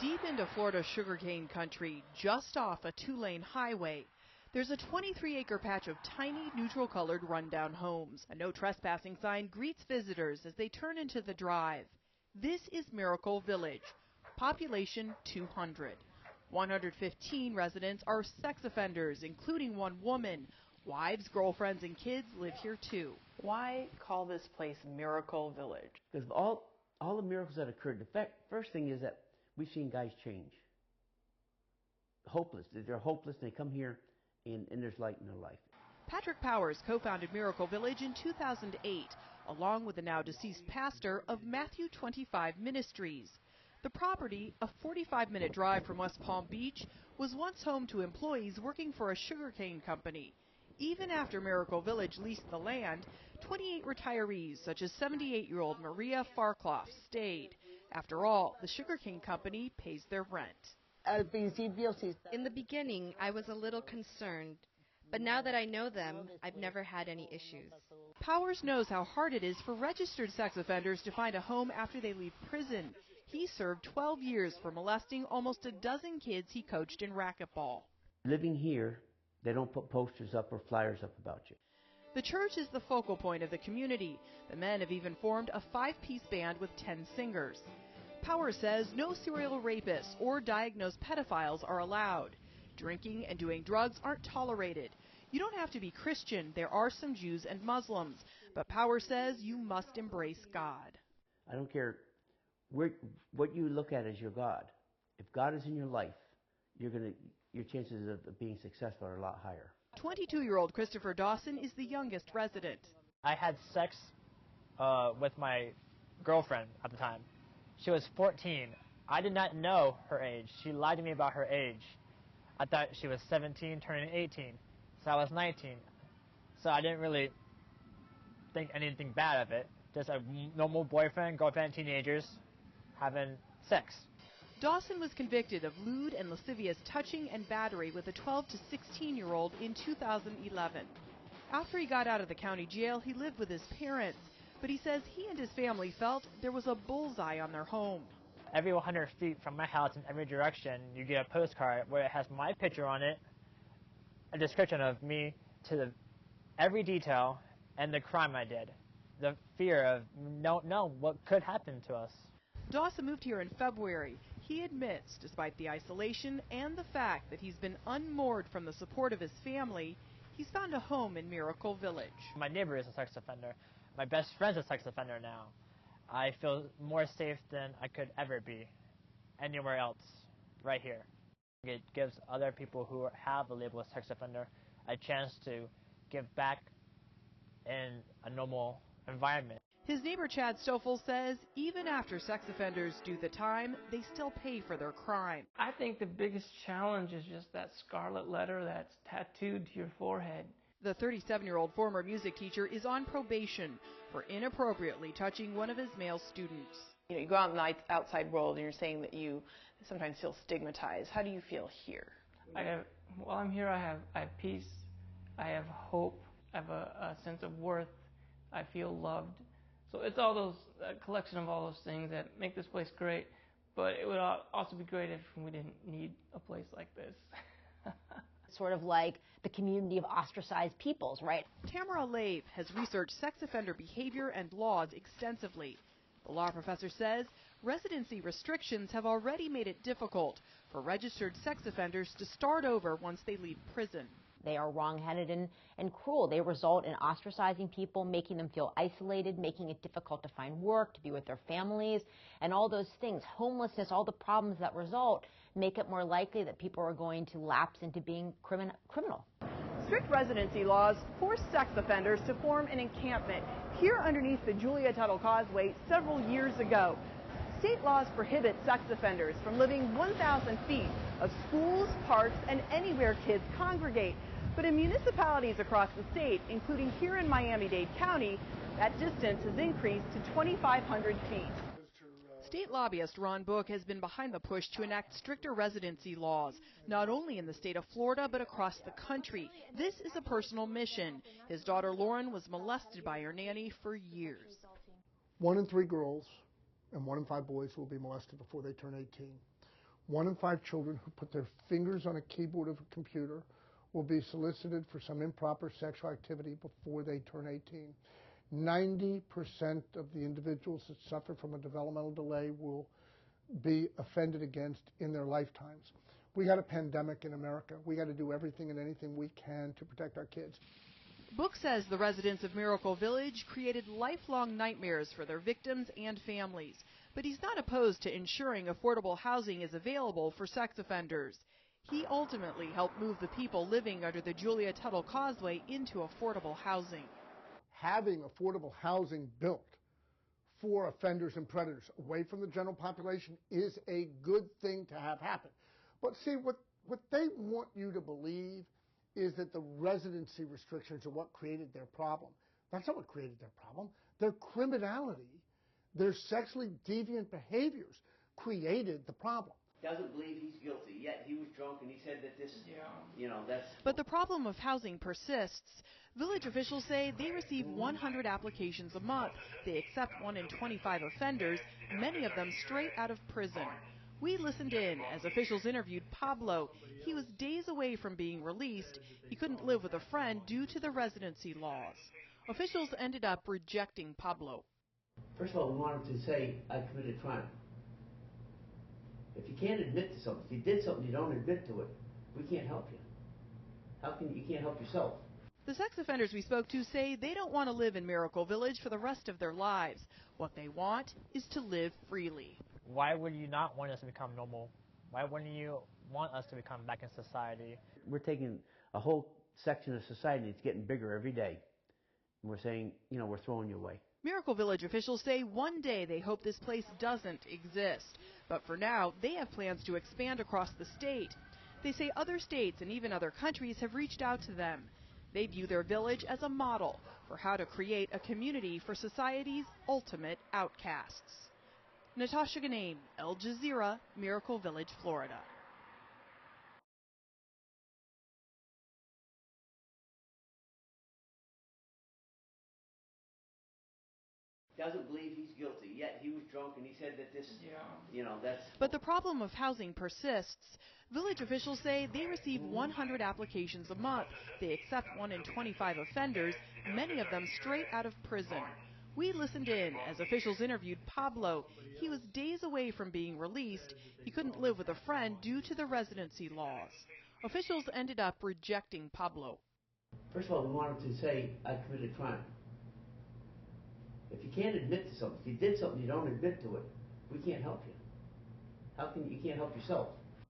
Deep into Florida sugarcane country, just off a two-lane highway, there's a 23-acre patch of tiny, neutral-colored rundown homes. A no trespassing sign greets visitors as they turn into the drive. This is Miracle Village, population 200. 115 residents are sex offenders, including one woman. Wives, girlfriends, and kids live here too. Why call this place Miracle Village? Because all the miracles that occurred, the first thing is that we've seen guys change. Hopeless. They're hopeless. They come here and there's light in their life. Patrick Powers co-founded Miracle Village in 2008, along with the now deceased pastor of Matthew 25 Ministries. The property, a 45-minute drive from West Palm Beach, was once home to employees working for a sugarcane company. Even after Miracle Village leased the land, 28 retirees, such as 78-year-old Maria Farkloff, stayed. After all, the sugarcane company pays their rent. In the beginning, I was a little concerned, but now that I know them, I've never had any issues. Powers knows how hard it is for registered sex offenders to find a home after they leave prison. He served 12 years for molesting almost a dozen kids he coached in racquetball. Living here, they don't put posters up or flyers up about you. The church is the focal point of the community. The men have even formed a 5-piece band with 10 singers. Powers says no serial rapists or diagnosed pedophiles are allowed. Drinking and doing drugs aren't tolerated. You don't have to be Christian. There are some Jews and Muslims. But Powers says you must embrace God. I don't care what you look at as your God. If God is in your life, your chances of being successful are a lot higher. 22-year-old Christopher Dawson is the youngest resident. I had sex with my girlfriend at the time. She was 14. I did not know her age. She lied to me about her age. I thought she was 17, turning 18. So I was 19. So I didn't really think anything bad of it. Just a normal boyfriend, girlfriend, teenagers having sex. Dawson was convicted of lewd and lascivious touching and battery with a 12 to 16-year-old in 2011. After he got out of the county jail, he lived with his parents, but he says he and his family felt there was a bullseye on their home. Every 100 feet from my house in every direction, you get a postcard where it has my picture on it, a description of me to every detail, and the crime I did. The fear of don't know what could happen to us. Dawson moved here in February. He admits, despite the isolation and the fact that he's been unmoored from the support of his family, he's found a home in Miracle Village. My neighbor is a sex offender. My best friend's a sex offender now. I feel more safe than I could ever be anywhere else, right here. It gives other people who have a label as sex offender a chance to give back in a normal environment. His neighbor Chad Stoffel says even after sex offenders do the time, they still pay for their crime. I think the biggest challenge is just that scarlet letter that's tattooed to your forehead. The 37-year-old former music teacher is on probation for inappropriately touching one of his male students. You know, you go out in the outside world and you're saying that you sometimes feel stigmatized. How do you feel here? While I'm here, I have peace, I have hope, I have a sense of worth, I feel loved. So it's all those, a collection of all those things that make this place great, but it would also be great if we didn't need a place like this. Sort of like the community of ostracized peoples, right? Tamara Lave has researched sex offender behavior and laws extensively. The law professor says residency restrictions have already made it difficult for registered sex offenders to start over once they leave prison. They are wrong-headed and cruel. They result in ostracizing people, making them feel isolated, making it difficult to find work, to be with their families, and all those things. Homelessness, all the problems that result make it more likely that people are going to lapse into being criminal. Strict residency laws force sex offenders to form an encampment here underneath the Julia Tuttle Causeway several years ago. State laws prohibit sex offenders from living 1,000 feet of schools, parks, and anywhere kids congregate. But in municipalities across the state, including here in Miami-Dade County, that distance has increased to 2,500 feet. State lobbyist Ron Book has been behind the push to enact stricter residency laws, not only in the state of Florida, but across the country. This is a personal mission. His daughter Lauren was molested by her nanny for years. 1 in 3 girls and 1 in 5 boys will be molested before they turn 18. 1 in 5 children who put their fingers on a keyboard of a computer will be solicited for some improper sexual activity before they turn 18. 90% of the individuals that suffer from a developmental delay will be offended against in their lifetimes. We got a pandemic in America. We got to do everything and anything we can to protect our kids. Book says the residents of Miracle Village created lifelong nightmares for their victims and families, but he's not opposed to ensuring affordable housing is available for sex offenders. He ultimately helped move the people living under the Julia Tuttle Causeway into affordable housing. Having affordable housing built for offenders and predators away from the general population is a good thing to have happen. But see, what they want you to believe is that the residency restrictions are what created their problem. That's not what created their problem. Their criminality, their sexually deviant behaviors created the problem. Doesn't believe he's guilty, yet he was drunk and he said that this, that's... But the problem of housing persists. Village officials say they receive 100 applications a month. They accept 1 in 25 offenders, many of them straight out of prison. We listened in as officials interviewed Pablo. He was days away from being released. He couldn't live with a friend due to the residency laws. Officials ended up rejecting Pablo. First of all, we want him to say, I committed a crime. If you can't admit to something, if you did something you don't admit to it, we can't help you. You can't help yourself? The sex offenders we spoke to say they don't want to live in Miracle Village for the rest of their lives. What they want is to live freely. Why would you not want us to become normal? Why wouldn't you want us to become back in society? We're taking a whole section of society that's getting bigger every day. And we're saying, we're throwing you away. Miracle Village officials say one day they hope this place doesn't exist. But for now, they have plans to expand across the state. They say other states and even other countries have reached out to them. They view their village as a model for how to create a community for society's ultimate outcasts. Natasha Ganaim, Al-Jazeera, Miracle Village, Florida. Doesn't believe he's guilty, yet he was drunk and he said that this, that's... But the problem of housing persists. Village officials say they receive 100 applications a month. They accept 1 in 25 offenders, many of them straight out of prison. We listened in as officials interviewed Pablo. He was days away from being released. He couldn't live with a friend due to the residency laws. Officials ended up rejecting Pablo. First of all, we want him to say, I committed a crime. If you can't admit to something, if you did something you don't admit to it, we can't help you. You can't help yourself?